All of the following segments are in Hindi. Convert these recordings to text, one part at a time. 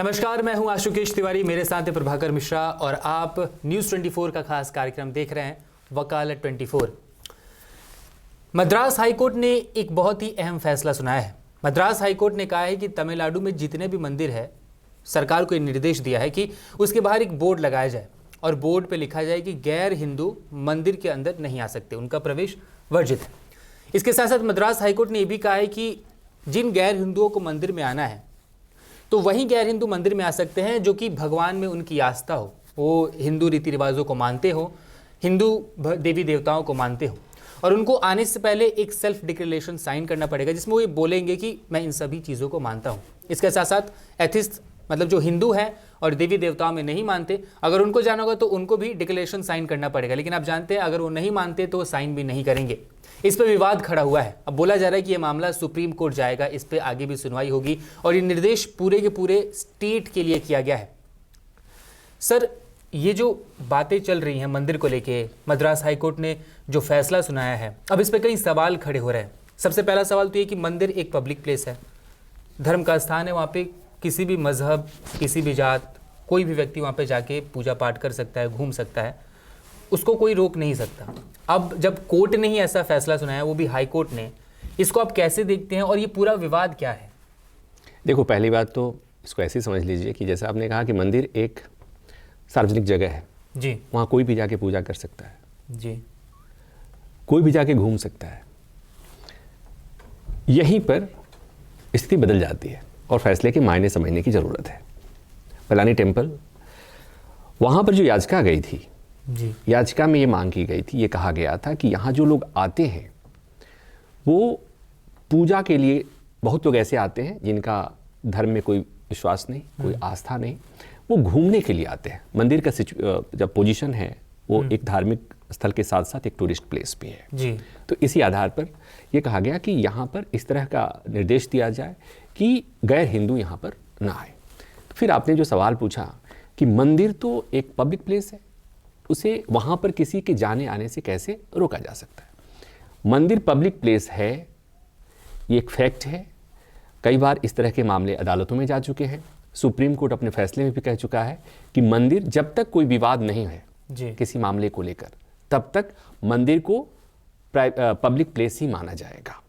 नमस्कार, मैं हूं आशुकेश तिवारी, मेरे साथ है प्रभाकर मिश्रा और आप न्यूज़ 24 का खास कार्यक्रम देख रहे हैं वकालत 24। मद्रास हाईकोर्ट ने एक बहुत ही अहम फैसला सुनाया है। मद्रास हाईकोर्ट ने कहा है कि तमिलनाडु में जितने भी मंदिर है, सरकार को निर्देश दिया है कि उसके बाहर एक बोर्ड लगाया जाए और बोर्ड पर लिखा जाए कि गैर हिंदू मंदिर के अंदर नहीं आ सकते, उनका प्रवेश वर्जित है। इसके साथ साथ मद्रास हाईकोर्ट ने यह भी कहा है कि जिन गैर हिंदुओं को मंदिर में आना है तो वही गैर हिंदू मंदिर में आ सकते हैं जो कि भगवान में उनकी आस्था हो, वो हिंदू रीति रिवाजों को मानते हो, हिंदू देवी देवताओं को मानते हो, और उनको आने से पहले एक सेल्फ डिक्लेरेशन साइन करना पड़ेगा जिसमें वो ये बोलेंगे कि मैं इन सभी चीज़ों को मानता हूँ। इसके साथ साथ एथिस्ट मतलब जो हिंदू है और देवी देवताओं में नहीं मानते, अगर उनको जाना होगा तो उनको भी डिक्लेरेशन साइन करना पड़ेगा। लेकिन आप जानते हैं अगर वो नहीं मानते तो वो साइन भी नहीं करेंगे। इस पर विवाद खड़ा हुआ है। अब बोला जा रहा है कि ये मामला सुप्रीम कोर्ट जाएगा, इस पर आगे भी सुनवाई होगी और ये निर्देश पूरे के पूरे स्टेट के लिए किया गया है। सर, ये जो बातें चल रही हैं मंदिर को लेके, मद्रास हाईकोर्ट ने जो फैसला सुनाया है, अब इस पर कई सवाल खड़े हो रहे हैं। सबसे पहला सवाल तो ये कि मंदिर एक पब्लिक प्लेस है, धर्म का स्थान है, वहाँ पे किसी भी मजहब, किसी भी जात, कोई भी व्यक्ति वहाँ पे जाके पूजा पाठ कर सकता है, घूम सकता है, उसको कोई रोक नहीं सकता। अब जब कोर्ट ने ही ऐसा फैसला सुनाया, वो भी हाई कोर्ट ने, इसको आप कैसे देखते हैं और ये पूरा विवाद क्या है? देखो, पहली बात तो इसको ऐसे ही समझ लीजिए कि जैसा आपने कहा कि मंदिर एक सार्वजनिक जगह है जी, वहाँ कोई भी जाके पूजा कर सकता है जी, कोई भी जाके घूम सकता है। यहीं पर स्थिति बदल जाती है और फैसले के मायने समझने की ज़रूरत है। पलानी टेम्पल, वहाँ पर जो याचिका गई थी जी, याचिका में ये मांग की गई थी, ये कहा गया था कि यहाँ जो लोग आते हैं वो पूजा के लिए, बहुत लोग ऐसे आते हैं जिनका धर्म में कोई विश्वास नहीं, कोई आस्था नहीं, वो घूमने के लिए आते हैं। मंदिर का जब पोजीशन है वो एक धार्मिक स्थल के साथ साथ एक टूरिस्ट प्लेस भी है जी। तो इसी आधार पर यह कहा गया कि यहाँ पर इस तरह का निर्देश दिया जाए कि गैर हिंदू यहाँ पर ना आए। तो फिर आपने जो सवाल पूछा कि मंदिर तो एक पब्लिक प्लेस है, उसे वहाँ पर किसी के जाने आने से कैसे रोका जा सकता है? मंदिर पब्लिक प्लेस है, ये एक फैक्ट है। कई बार इस तरह के मामले अदालतों में जा चुके हैं। सुप्रीम कोर्ट अपने फैसले में भी कह चुका है कि मंदिर, जब तक कोई विवाद नहीं है जी, किसी मामले को लेकर, तब तक मंदिर को पब्लिक प्लेस ही माना जाएगा।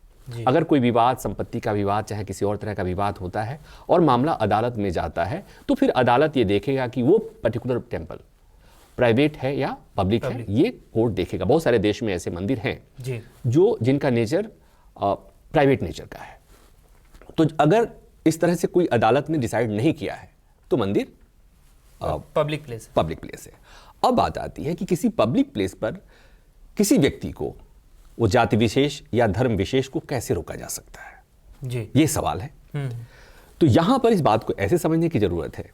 अगर कोई विवाद, संपत्ति का विवाद, चाहे किसी और तरह का विवाद होता है और मामला अदालत में जाता है, तो फिर अदालत ये देखेगा कि वो पर्टिकुलर टेम्पल प्राइवेट है या पब्लिक है, ये कोर्ट देखेगा। बहुत सारे देश में ऐसे मंदिर हैं जी, जिनका नेचर प्राइवेट नेचर का है। तो अगर इस तरह से कोई अदालत ने डिसाइड नहीं किया है तो मंदिर पब्लिक प्लेस है। अब बात आती है कि किसी पब्लिक प्लेस पर किसी व्यक्ति को, वो जाति विशेष या धर्म विशेष को कैसे रोका जा सकता है, जी, ये सवाल है। तो यहां पर इस बात को ऐसे समझने की जरूरत है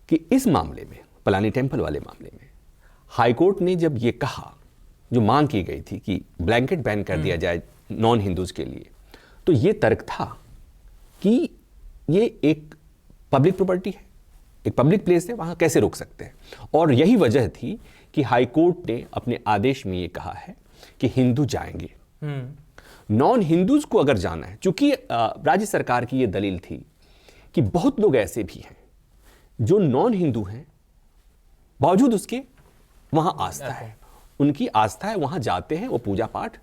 कि इस मामले में, पलानी टेम्पल वाले मामले में, हाईकोर्ट ने जब ये कहा, जो मांग की गई थी कि ब्लैंकेट बैन कर दिया जाए नॉन हिंदूज के लिए, तो ये तर्क था कि ये एक पब्लिक प्रॉपर्टी है, एक पब्लिक प्लेस है, वहां कैसे रोक सकते हैं। और यही वजह थी कि हाईकोर्ट ने अपने आदेश में ये कहा है कि हिंदू जाएंगे, नॉन हिंदूज को अगर जाना है, चूंकि राज्य सरकार की ये दलील थी कि बहुत लोग ऐसे भी हैं जो नॉन हिंदू हैं, बावजूद उसके वहां आस्था है, उनकी आस्था है, वहां जाते हैं, वो पूजा पाठ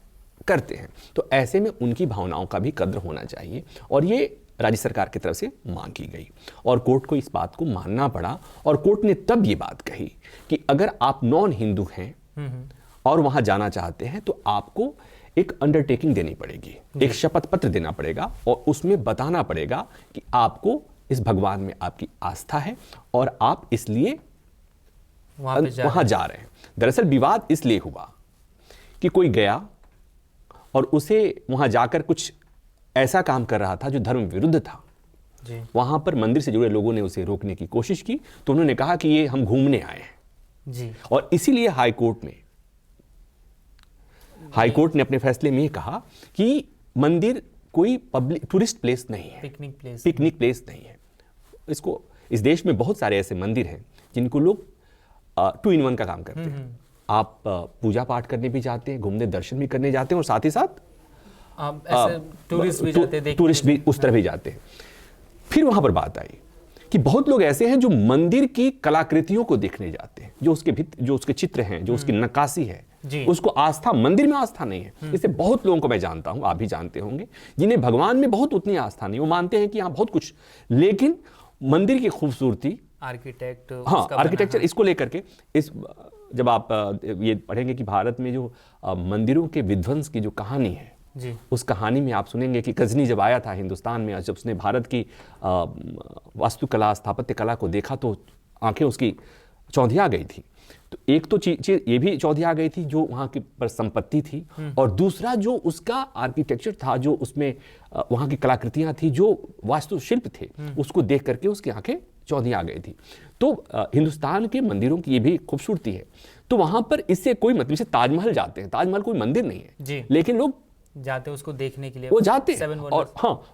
करते हैं, तो ऐसे में उनकी भावनाओं का भी कद्र होना चाहिए। और ये राज्य सरकार की तरफ से मांग की गई और कोर्ट को इस बात को मानना पड़ा। और कोर्ट ने तब ये बात कही कि अगर आप नॉन हिंदू हैं और वहां जाना चाहते हैं तो आपको एक अंडरटेकिंग देनी पड़ेगी, एक शपथ पत्र देना पड़ेगा और उसमें बताना पड़ेगा कि आपको इस भगवान में आपकी आस्था है और आप इसलिए वहां जा रहे हैं। दरअसल विवाद इसलिए हुआ कि कोई गया और उसे वहां जाकर कुछ ऐसा काम कर रहा था जो धर्म विरुद्ध था जी। वहां पर मंदिर से जुड़े लोगों ने उसे रोकने की कोशिश की, तो उन्होंने कहा कि ये हम घूमने आए हैं जी। और इसीलिए हाईकोर्ट ने अपने फैसले में कहा कि मंदिर कोई पब्लिक टूरिस्ट प्लेस नहीं है, पिकनिक प्लेस नहीं है। इसको, इस देश में बहुत सारे ऐसे मंदिर हैं जिनको लोग 2 in 1 का काम करते हैं। आप पूजा पाठ करने भी जाते हैं, घूमने दर्शन भी करने जाते हैं और साथ ही साथ ऐसे टूरिस्ट भी जाते हैं, टूरिस्ट भी उस तरह भी जाते हैं। फिर वहां पर बात आई कि बहुत लोग ऐसे हैं जो मंदिर की कलाकृतियों को देखने जाते हैं, जो उसके चित्र हैं, जो उसकी नक्काशी है, उसको आस्था, मंदिर में आस्था नहीं है। इससे बहुत लोगों को मैं जानता हूं, आप भी जानते होंगे, जिन्हें भगवान में बहुत उतनी आस्था नहीं। वो मानते हैं कि यहाँ बहुत कुछ, लेकिन मंदिर की खूबसूरती, आर्किटेक्चर इसको लेकर के, जब आप ये पढ़ेंगे कि भारत में जो मंदिरों के विध्वंस की जो कहानी है जी, उस कहानी में आप सुनेंगे कि गजनी जब आया था हिंदुस्तान में, जब उसने भारत की वास्तुकला, स्थापत्य कला को देखा तो आंखें उसकी चौंधिया गई थी। तो एक तो चीज ये भी चौंधिया गई थी जो वहाँ की पर संपत्ति थी, और दूसरा जो उसका आर्किटेक्चर था, जो उसमें वहाँ की कलाकृतियाँ थी, जो वास्तुशिल्प थे, उसको देख करके उसकी आंखें चौंधिया गई थी। तो हिंदुस्तान के मंदिरों की ये भी खूबसूरती है। तो वहाँ पर इससे कोई मतलब, जैसे ताजमहल जाते हैं, ताजमहल कोई मंदिर नहीं है, लेकिन लोग जाते हैं उसको देखने के लिए, वो जाते हैं।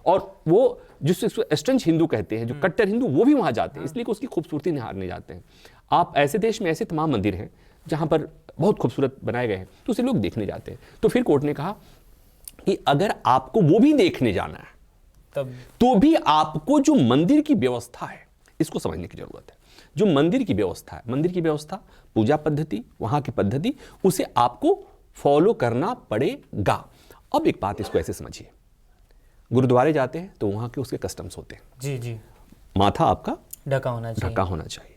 और वो जिसको एस्ट्रेंज हिंदू कहते हैं, जो कट्टर हिंदू, वो भी वहां जाते हैं, इसलिए कि उसकी खूबसूरती निहारने जाते हैं। आप ऐसे देश में ऐसे तमाम मंदिर हैं जहां पर बहुत खूबसूरत बनाए गए हैं, तो उसे लोग देखने जाते हैं। तो फिर कोर्ट ने कहा कि अगर आपको वो भी देखने जाना है तब तो भी आपको जो मंदिर की व्यवस्था है इसको समझने की जरूरत है। जो मंदिर की व्यवस्था है, मंदिर की व्यवस्था, पूजा पद्धति, वहां की पद्धति, उसे आपको फॉलो करना पड़ेगा। अब एक बात इसको ऐसे समझिए, गुरुद्वारे जाते हैं तो वहां के उसके कस्टम्स होते हैं। जी जी, माथा आपका ढका होना चाहिए।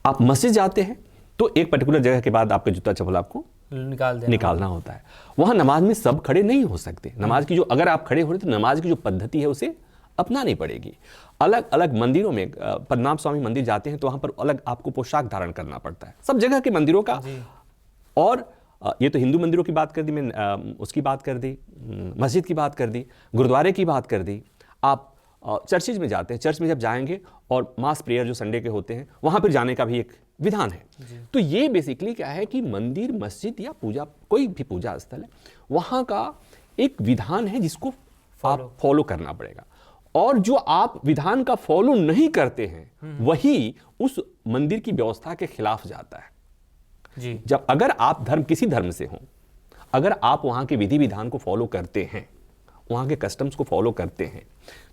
आप मस्जिद जाते हैं तो एक पर्टिकुलर जगह के बाद आपका जूता चप्पल आपको निकालना होता है। वहां नमाज में सब खड़े नहीं हो सकते। नमाज की जो, अगर आप खड़े हो रहे तो नमाज की जो पद्धति है उसे अपनानी पड़ेगी। अलग अलग मंदिरों में, पद्मनाभ स्वामी मंदिर जाते हैं तो वहां पर अलग आपको पोशाक धारण करना पड़ता है, सब जगह के मंदिरों का। और ये तो हिंदू मंदिरों की बात कर दी, मैं उसकी बात कर दी, मस्जिद की बात कर दी, गुरुद्वारे की बात कर दी। आप चर्चिज में जाते हैं, चर्च में जब जाएंगे और मास प्रेयर जो संडे के होते हैं, वहां पर जाने का भी एक विधान है। तो ये बेसिकली क्या है कि मंदिर, मस्जिद या पूजा, कोई भी पूजा स्थल है, वहां का एक विधान है जिसको आप फॉलो करना पड़ेगा। और जो आप विधान का फॉलो नहीं करते हैं वही उस मंदिर की व्यवस्था के खिलाफ जाता है जी। जब अगर आप किसी धर्म से हो, अगर आप वहां के विधि विधान को फॉलो करते हैं, वहां के कस्टम्स को फॉलो करते हैं,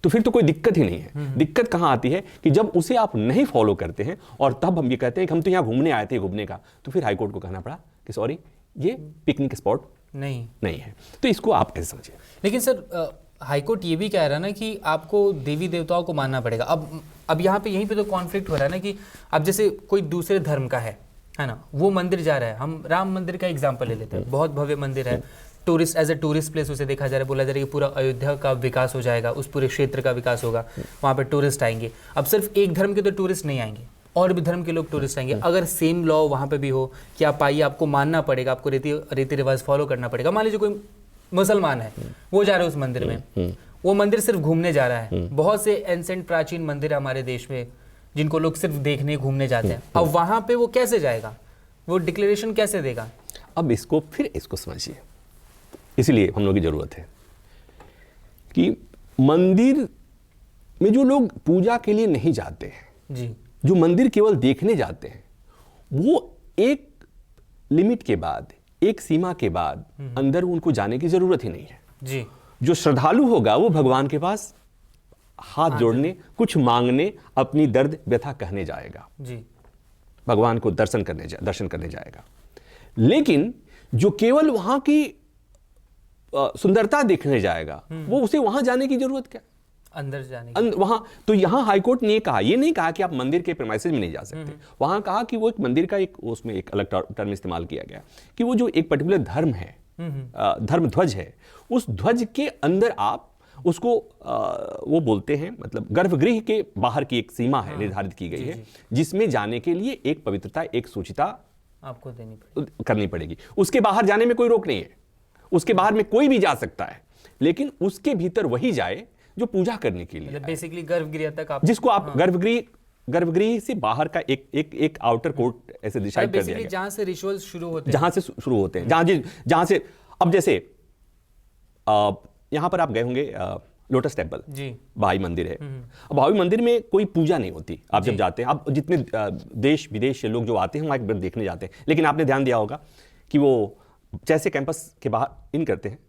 तो फिर तो कोई दिक्कत ही नहीं है। दिक्कत कहां आती है कि जब उसे आप नहीं फॉलो करते हैं और तब हम ये कहते हैं कि हम तो यहां घूमने आए थे, घूमने का, तो फिर हाईकोर्ट को कहना पड़ा कि सॉरी, ये पिकनिक स्पॉट नहीं है। तो इसको आप ऐसे समझिए। लेकिन सर, हाईकोर्ट ये भी कह रहा है ना कि आपको देवी देवताओं को मानना पड़ेगा। अब यहाँ पे, यहीं पे तो कॉन्फ्लिक्ट हो रहा है ना कि अब जैसे कोई दूसरे धर्म का है ना, वो मंदिर जा रहा है। हम राम मंदिर का एग्जांपल ले लेते हैं, बहुत भव्य मंदिर है, tourist, as a tourist place उसे देखा जा रहा है, बोला जा रहा है कि पूरा अयोध्या का विकास हो जाएगा, उस पूरे क्षेत्र का विकास होगा, वहाँ पे टूरिस्ट आएंगे। अब सिर्फ एक धर्म के तो टूरिस्ट नहीं आएंगे, और भी धर्म के लोग टूरिस्ट आएंगे। अगर सेम लॉ वहाँ पे भी हो कि आप आइए, आपको मानना पड़ेगा, आपको रीति रिवाज फॉलो करना पड़ेगा। मान लीजिए कोई मुसलमान है, वो जा रहा है उस मंदिर में, वो मंदिर सिर्फ घूमने जा रहा है। बहुत से एंसेंट प्राचीन मंदिर है हमारे देश में जिनको लोग सिर्फ देखने घूमने जाते हैं। अब वहां पे वो कैसे जाएगा, वो डिक्लेरेशन कैसे देगा? अब इसको समझिए। इसलिए हम लोग की जरूरत है कि मंदिर में जो लोग पूजा के लिए नहीं जाते हैं जी, जो मंदिर केवल देखने जाते हैं, वो एक लिमिट के बाद, एक सीमा के बाद अंदर उनको जाने की जरूरत ही नहीं है जी। जो श्रद्धालु होगा वो भगवान के पास हाथ जोड़ने, कुछ मांगने, अपनी दर्द व्यथा कहने जाएगा जी, भगवान को दर्शन करने जाएगा। लेकिन जो केवल वहां की सुंदरता देखने जाएगा, वो उसे वहां जाने की जरूरत क्या, अंदर जाने वहां। तो यहां हाईकोर्ट ने ये नहीं कहा कि आप मंदिर के प्रेमाइसेस में नहीं जा सकते। वहां कहा कि वो एक मंदिर का उसमें एक अलग टर्म इस्तेमाल किया गया कि वो जो एक पर्टिकुलर धर्म है, धर्म ध्वज है, उस ध्वज के अंदर आप उसको वो बोलते हैं, मतलब गर्भगृह के बाहर की एक सीमा है निर्धारित की गई है, जिसमें जाने के लिए एक पवित्रता, एक सूचिता आपको करनी पड़ेगी। उसके बाहर जाने में कोई रोक नहीं है, उसके बाहर में कोई भी जा सकता है, लेकिन उसके भीतर वही जाए जो पूजा करने के लिए, बेसिकली गर्भगृह तक आप, जिसको आप गर्भगृह से बाहर का एक आउटर कोर्ट ऐसे डिसाइड कर दिया गया, जहां से रिचुअल्स शुरू होते हैं, जहां से अब जैसे यहां पर आप गए होंगे लोटस टेम्पल जी, भाई मंदिर है। अब भाई मंदिर में कोई पूजा नहीं होती। आप जब जाते हैं, आप जितने देश विदेश से लोग जो आते हैं वहां एक बार देखने जाते हैं, लेकिन आपने ध्यान दिया होगा कि वो जैसे कैंपस के बाहर इन करते हैं,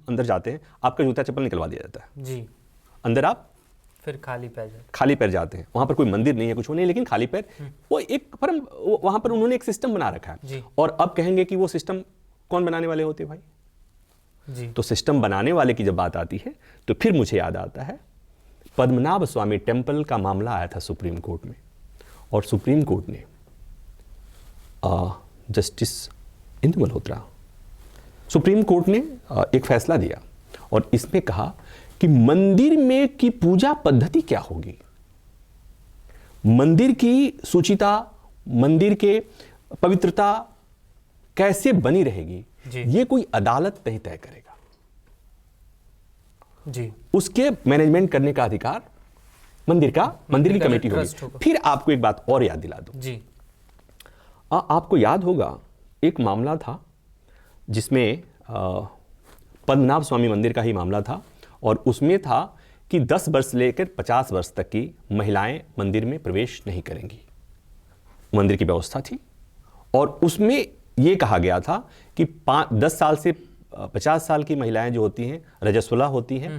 अंदर जाते हैं, आपका जूता चप्पल निकलवा दिया जाता है जी, अंदर आप फिर खाली पैर जाते हैं, वहां पर कोई मंदिर नहीं है, कुछ नहीं, लेकिन खाली पैर, वो एक परम, वहां पर उन्होंने एक सिस्टम बना रखा है। और अब कहेंगे कि वो सिस्टम कौन बनाने वाले होते भाई जी। तो सिस्टम बनाने वाले की जब बात आती है तो फिर मुझे याद आता है पद्मनाभ स्वामी टेम्पल का मामला आया था सुप्रीम कोर्ट में, और सुप्रीम कोर्ट ने justice Indu Malhotra, supreme court ने एक फैसला दिया और इसमें कहा कि मंदिर में की पूजा पद्धति क्या होगी, मंदिर की शुचिता, मंदिर के पवित्रता कैसे बनी रहेगी, ये कोई अदालत नहीं तय करेगा जी। उसके मैनेजमेंट करने का अधिकार मंदिर की कमेटी होगी। फिर आपको एक बात और याद दिला दूं जी। आपको याद होगा एक मामला था जिसमें पद्मनाभ स्वामी मंदिर का ही मामला था, और उसमें था कि 10 वर्ष लेकर 50 वर्ष तक की महिलाएं मंदिर में प्रवेश नहीं करेंगी, मंदिर की व्यवस्था थी। और उसमें यह कहा गया था कि 10 साल से 50 साल की महिलाएं जो होती हैं, रजस्वला होती हैं,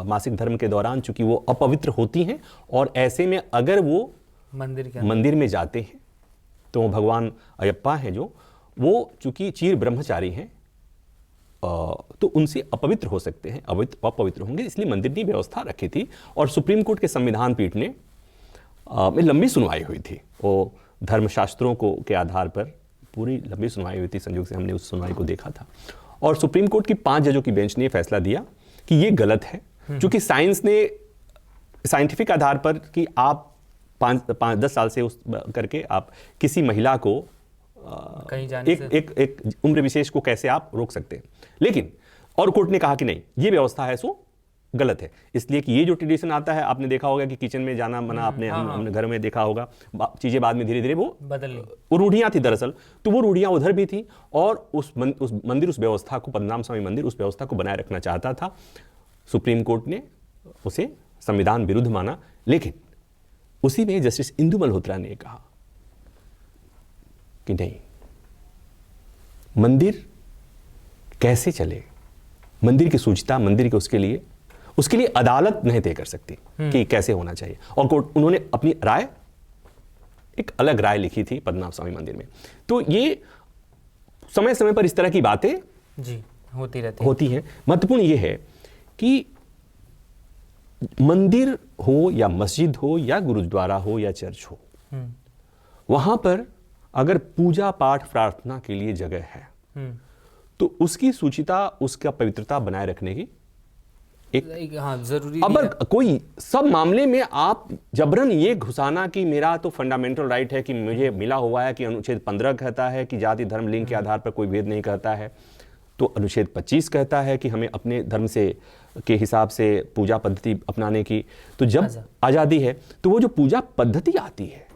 मासिक धर्म के दौरान चूंकि वो अपवित्र होती हैं, और ऐसे में अगर वो मंदिर में जाते हैं तो वो भगवान अयप्पा हैं जो, वो चूंकि चीर ब्रह्मचारी हैं तो उनसे अपवित्र हो सकते हैं, अपवित्र होंगे, इसलिए मंदिर ने व्यवस्था रखी थी। और सुप्रीम कोर्ट के संविधान पीठ ने में लंबी सुनवाई हुई थी, वो धर्मशास्त्रों को के आधार पर पूरी लंबी सुनवाई हुई थी, संयोग से हमने उस सुनवाई को देखा था। और सुप्रीम कोर्ट की 5 जजों की बेंच ने फैसला दिया कि ये गलत है, क्योंकि साइंस ने साइंटिफिक आधार पर कि आप 10 साल से उस करके आप किसी महिला को कहीं जाने एक उम्र विशेष को कैसे आप रोक सकते हैं। लेकिन और कोर्ट ने कहा कि नहीं, ये व्यवस्था है सो गलत है, इसलिए कि ये जो ट्रेडिशन आता है, आपने देखा होगा कि किचन में जाना मना, आपने हमने घर में देखा होगा, चीजें बाद में धीरे धीरे वो बदली, वो रूढ़ियां थी दरअसल, तो वो रूढ़ियां उधर भी थी, और उस मंदिर, उस व्यवस्था को, पद्मनाभ स्वामी मंदिर उस व्यवस्था को बनाए रखना चाहता था। सुप्रीम कोर्ट ने उसे संविधान विरुद्ध माना, लेकिन उसी में जस्टिस इंदु मल्होत्रा ने कहा कि नहीं, मंदिर कैसे चले, मंदिर की शुचिता, मंदिर के उसके लिए अदालत नहीं तय कर सकती कि कैसे होना चाहिए। और कोर्ट, उन्होंने अपनी राय, एक अलग राय लिखी थी पद्मनाभ स्वामी मंदिर में। तो ये समय समय पर इस तरह की बातें जी होती हैं। महत्वपूर्ण ये है कि मंदिर हो या मस्जिद हो या गुरुद्वारा हो या चर्च हो, वहां पर अगर पूजा पाठ प्रार्थना के लिए जगह है तो उसकी शुचिता, उसका पवित्रता बनाए रखने की एक जरूरी। अब कोई सब मामले में आप जबरन ये घुसाना कि मेरा तो फंडामेंटल राइट है कि मुझे मिला हुआ है, कि अनुच्छेद 15 कहता है कि जाति धर्म लिंग के आधार पर कोई भेद नहीं करता है, तो अनुच्छेद 25 कहता है कि हमें अपने धर्म से के हिसाब से पूजा पद्धति अपनाने की। तो जब आजादी है तो वो जो पूजा पद्धति आती है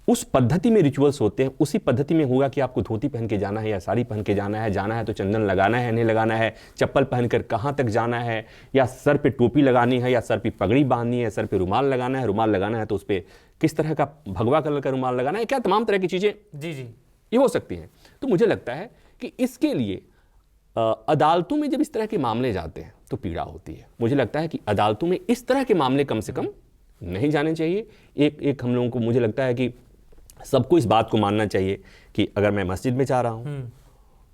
उस पद्धति में रिचुअल्स होते हैं, उसी पद्धति में होगा कि आपको धोती पहन के जाना है या साड़ी पहन के जाना है तो चंदन लगाना है नहीं लगाना है, चप्पल पहनकर कहाँ तक जाना है, या सर पे टोपी लगानी है या सर पे पगड़ी बांधनी है, सर पे रुमाल लगाना है तो उस पर किस तरह का भगवा कलर का रुमाल लगाना है, क्या तमाम तरह की चीज़ें जी ये हो सकती हैं। तो मुझे लगता है कि इसके लिए अदालतों में जब इस तरह के मामले जाते हैं तो पीड़ा होती है। मुझे लगता है कि अदालतों में इस तरह के मामले कम से कम नहीं जाने चाहिए। एक हम लोगों को, मुझे लगता है कि सबको इस बात को मानना चाहिए कि अगर मैं मस्जिद में जा रहा हूं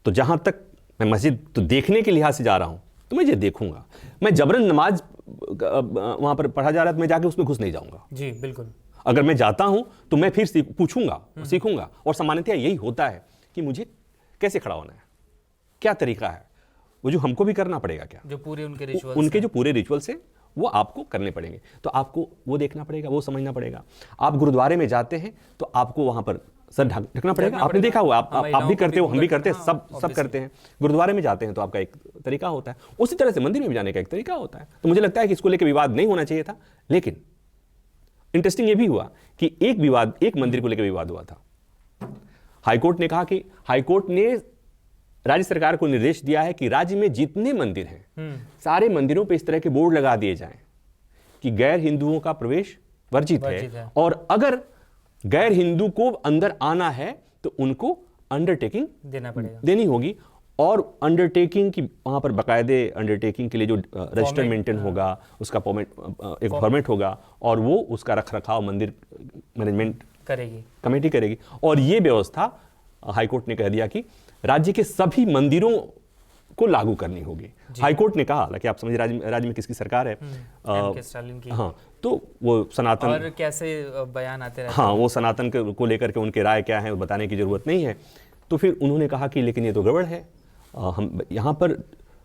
तो जहां तक मैं मस्जिद तो देखने के लिहाज से जा रहा हूं तो मैं ये देखूंगा, मैं जबरन नमाज वहां पर पढ़ा जा रहा है तो मैं जाके उसमें घुस नहीं जाऊंगा। जी बिल्कुल। अगर मैं जाता हूं तो मैं फिर पूछूंगा, सीखूंगा, और सामान्यतः यही होता है कि मुझे कैसे खड़ा होना है, क्या तरीका है, वो जो हमको भी करना पड़ेगा, क्या जो पूरे उनके जो पूरे रिचुअल्स है वो आपको करने पड़ेंगे, तो आपको वो देखना पड़ेगा, वो समझना पड़ेगा। आप गुरुद्वारे में जाते हैं तो आपको वहां पर सर ढकना पड़ेगा, आपने देखा हुआ, आप भी करते हो, हम भी करते हैं, सब करते हैं। गुरुद्वारे में जाते हैं तो आपका एक तरीका होता है, उसी तरह से मंदिर में भी जाने का एक तरीका होता है। तो मुझे लगता है कि इसको लेकर विवाद नहीं होना चाहिए था, लेकिन इंटरेस्टिंग ये भी हुआ कि एक मंदिर को लेकर विवाद हुआ था। हाईकोर्ट ने कहा कि हाईकोर्ट ने राज्य सरकार को निर्देश दिया है कि राज्य में जितने मंदिर हैं सारे मंदिरों पे इस तरह के बोर्ड लगा दिए जाएं कि गैर हिंदुओं का प्रवेश वर्जित है, और अगर गैर हिंदू को अंदर आना है तो उनको अंडरटेकिंग देनी होगी, और अंडरटेकिंग की वहाँ पर बाकायदे अंडरटेकिंग के लिए जो रजिस्टर मेंटेन होगा, उसका एक फॉर्मेट होगा, और वो उसका रख रखाव मंदिर मैनेजमेंट कमेटी करेगी। और ये व्यवस्था हाईकोर्ट ने कह दिया कि राज्य के सभी मंदिरों को लागू करनी होगी। हाईकोर्ट ने कहा, हालांकि आप समझिए राज्य में किसकी सरकार है, स्टालिन की। हाँ, तो वो सनातन, और कैसे बयान आते रहते हाँ, वो सनातन को लेकर के उनके राय क्या है वो बताने की जरूरत नहीं है। तो फिर उन्होंने कहा कि लेकिन ये तो गड़बड़ है। हम यहाँ पर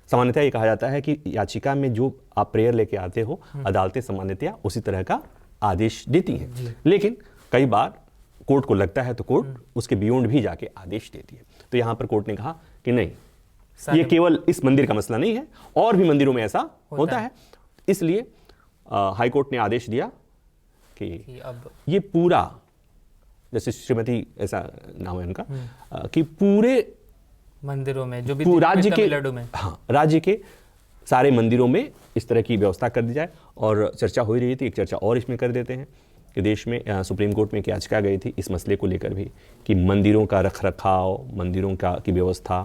सामान्यतः ये कहा जाता है कि याचिका में जो आप प्रेयर लेके आते हो, अदालतें सामान्यतः उसी तरह का आदेश देती हैं, लेकिन कई बार कोर्ट को लगता है तो कोर्ट उसके बियॉन्ड भी जाके आदेश देती है। तो यहाँ पर कोर्ट ने कहा कि नहीं, ये केवल इस मंदिर का मसला नहीं है, और भी मंदिरों में ऐसा होता है। इसलिए हाईकोर्ट ने आदेश दिया कि अब ये पूरा, जैसे श्रीमती ऐसा नाम है उनका, कि पूरे मंदिरों में जो भी राज्य के, तमिलनाडु में, हाँ, राज्य के सारे मंदिरों में इस तरह की व्यवस्था कर दी जाए। और चर्चा हो ही रही थी, एक चर्चा और इसमें कर देते हैं कि देश में सुप्रीम कोर्ट में एक याचिका गई थी इस मसले को लेकर भी कि मंदिरों का रख रखाव, मंदिरों की व्यवस्था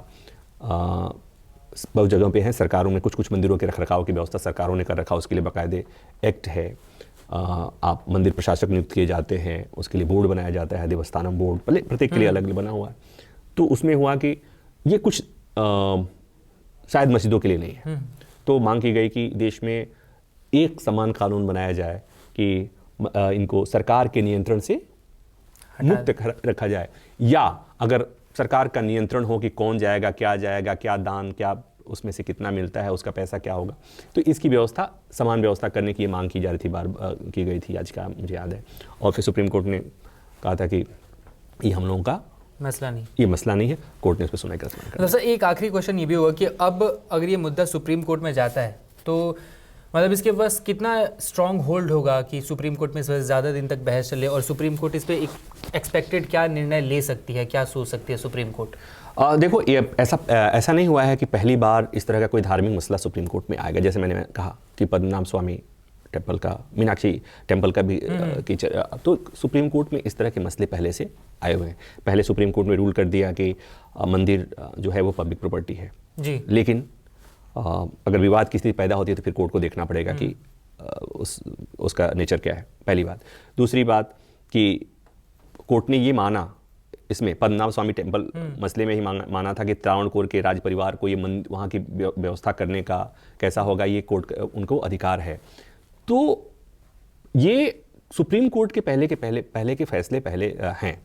बहुत जगहों पे है। सरकारों में कुछ मंदिरों के रख रखाव की व्यवस्था सरकारों ने कर रखा, उसके लिए बाकायदे एक्ट है। आप मंदिर प्रशासक नियुक्त किए जाते हैं, उसके लिए बोर्ड बनाया जाता है, देवस्थानम बोर्ड, भले प्रत्येक के लिए अलग बना हुआ है। तो उसमें हुआ कि ये कुछ शायद मस्जिदों के लिए नहीं है। तो मांग की गई कि देश में एक समान कानून बनाया जाए कि इनको सरकार के नियंत्रण से मुक्त रखा जाए, या अगर सरकार का नियंत्रण हो कि कौन जाएगा, क्या दान, क्या उसमें से कितना मिलता है, उसका पैसा क्या होगा, तो इसकी व्यवस्था, समान व्यवस्था करने की मांग की जा रही थी, की गई थी याचिका, मुझे याद है। और फिर सुप्रीम कोर्ट ने कहा था कि ये हम लोगों का मसला नहीं, ये मसला नहीं है, कोर्ट ने उस पर सुनवाई कर। तो सर एक आखिरी क्वेश्चन ये भी होगा कि अब अगर ये मुद्दा सुप्रीम कोर्ट में जाता है तो मतलब इसके पास कितना स्ट्रॉन्ग होल्ड होगा कि सुप्रीम कोर्ट में इस वजह से ज़्यादा दिन तक बहस चले, और सुप्रीम कोर्ट इस पर एक एक्सपेक्टेड क्या निर्णय ले सकती है, क्या सोच सकती है सुप्रीम कोर्ट? देखो, ये ऐसा नहीं हुआ है कि पहली बार इस तरह का कोई धार्मिक मसला सुप्रीम कोर्ट में आएगा। जैसे मैंने कहा कि पद्मनाभ स्वामी टेम्पल का, मीनाक्षी टेम्पल का भी तो सुप्रीम कोर्ट में इस तरह के मसले पहले से आए हुए हैं। पहले सुप्रीम कोर्ट में रूल कर दिया कि मंदिर जो है वो पब्लिक प्रॉपर्टी है जी, लेकिन अगर विवाद की स्थिति पैदा होती है तो फिर कोर्ट को देखना पड़ेगा कि उसका नेचर क्या है, पहली बात। दूसरी बात कि कोर्ट ने ये माना, इसमें पद्मनाभ स्वामी टेम्पल मसले में ही माना था कि त्रावणकोर के राज परिवार को ये वहाँ की व्यवस्था करने का कैसा होगा, ये कोर्ट उनको अधिकार है। तो ये सुप्रीम कोर्ट के पहले के फैसले हैं।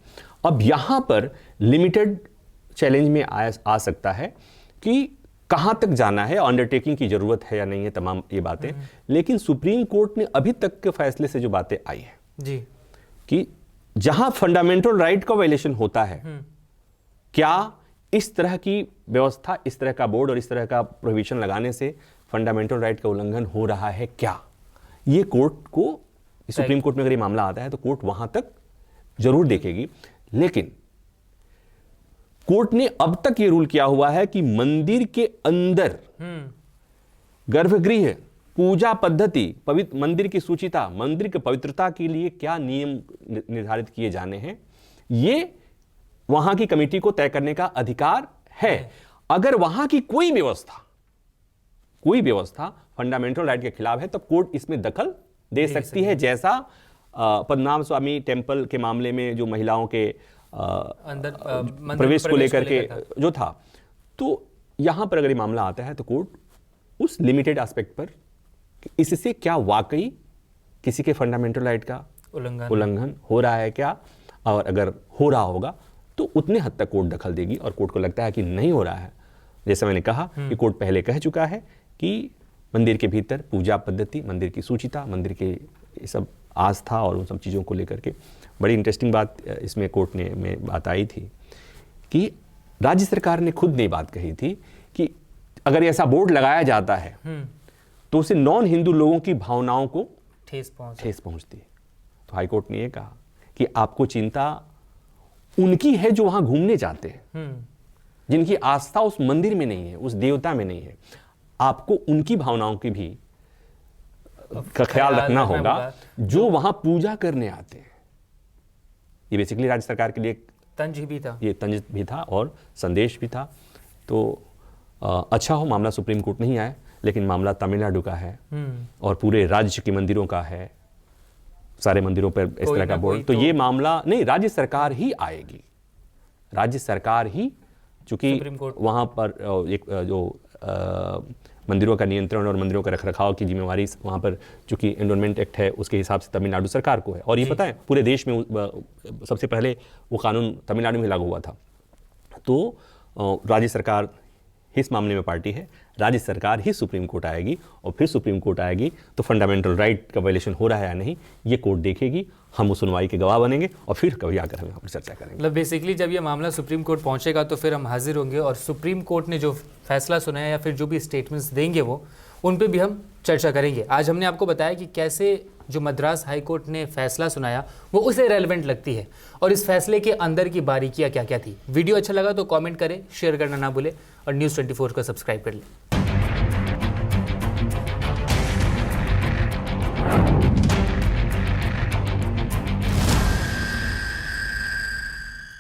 अब यहाँ पर लिमिटेड चैलेंज में आ सकता है कि कहाँ तक जाना है, अंडरटेकिंग की जरूरत है या नहीं है, तमाम ये बातें। लेकिन सुप्रीम कोर्ट ने अभी तक के फैसले से जो बातें आई हैं जी, कि जहां फंडामेंटल राइट का वायलेशन होता है, क्या इस तरह की व्यवस्था, इस तरह का बोर्ड और इस तरह का प्रोहिबिशन लगाने से फंडामेंटल राइट का उल्लंघन हो रहा है क्या, ये कोर्ट को, सुप्रीम कोर्ट में अगर ये मामला आता है तो कोर्ट वहां तक जरूर देखेगी। लेकिन कोर्ट ने अब तक ये रूल किया हुआ है कि मंदिर के अंदर गर्भगृह, पूजा पद्धति, मंदिर की शुचिता, मंदिर की पवित्रता के लिए क्या नियम निर्धारित किए जाने हैं, ये वहां की कमेटी को तय करने का अधिकार है। अगर वहां की कोई व्यवस्था फंडामेंटल राइट के खिलाफ है तो कोर्ट इसमें दखल दे सकती है, जैसा पद्मनाभ स्वामी टेम्पल के मामले में जो महिलाओं के अंदर प्रवेश को लेकर के जो था। तो यहां पर अगर ये मामला आता है तो कोर्ट उस लिमिटेड एस्पेक्ट पर इससे क्या वाकई किसी के फंडामेंटल राइट का उल्लंघन हो रहा है क्या, और अगर हो रहा होगा तो उतने हद तक कोर्ट दखल देगी। और कोर्ट को लगता है कि नहीं हो रहा है, जैसे मैंने कहा कि कोर्ट पहले कह चुका है कि मंदिर के भीतर पूजा पद्धति, मंदिर की शुचिता, मंदिर के सब आस्था और उन सब चीज़ों को लेकर के बड़ी इंटरेस्टिंग बात इसमें कोर्ट ने में बात आई थी कि राज्य सरकार ने खुद ने बात कही थी कि अगर ऐसा बोर्ड लगाया जाता है तो उसे नॉन हिंदू लोगों की भावनाओं को ठेस पहुंचती है। तो हाईकोर्ट ने यह कहा कि आपको चिंता उनकी है जो वहां घूमने जाते हैं, जिनकी आस्था उस मंदिर में नहीं है, उस देवता में नहीं है। आपको उनकी भावनाओं की भी का ख्याल रखना होगा जो वहां पूजा करने आते हैं। ये बेसिकली राज्य सरकार के लिए तंज भी था, ये तंज भी था और संदेश भी था। तो अच्छा हो मामला सुप्रीम कोर्ट नहीं आया, लेकिन मामला तमिलनाडु का है और पूरे राज्य के मंदिरों का है, सारे मंदिरों पर इस तरह का बोर्ड, तो ये मामला नहीं, राज्य सरकार ही आएगी, राज्य सरकार ही, चूंकि वहां पर एक जो मंदिरों का नियंत्रण और मंदिरों का रखरखाव की जिम्मेवारी वहां पर चूंकि एनवायरमेंट एक्ट है उसके हिसाब से तमिलनाडु सरकार को है। और ये पता है पूरे देश में सबसे पहले वो कानून तमिलनाडु में लागू हुआ था। तो राज्य सरकार इस मामले में पार्टी है, राज्य सरकार ही सुप्रीम कोर्ट आएगी और फिर सुप्रीम कोर्ट आएगी तो फंडामेंटल राइट का वायलेशन हो रहा है या नहीं ये कोर्ट देखेगी, हम उस सुनवाई के गवाह बनेंगे और फिर कभी आकर हम यहाँ पर चर्चा करेंगे। मतलब बेसिकली जब ये मामला सुप्रीम कोर्ट पहुंचेगा तो फिर हम हाजिर होंगे और सुप्रीम कोर्ट ने जो फैसला सुनाया या फिर जो भी स्टेटमेंट्स देंगे वो उन पे भी हम चर्चा करेंगे। आज हमने आपको बताया कि कैसे जो मद्रास हाई कोर्ट ने फैसला सुनाया वो उसे रेलेवेंट लगती है और इस फैसले के अंदर की बारीकियां क्या क्या थी। वीडियो अच्छा लगा तो कमेंट करें, शेयर करना ना भूलें और News 24 को सब्सक्राइब कर लें।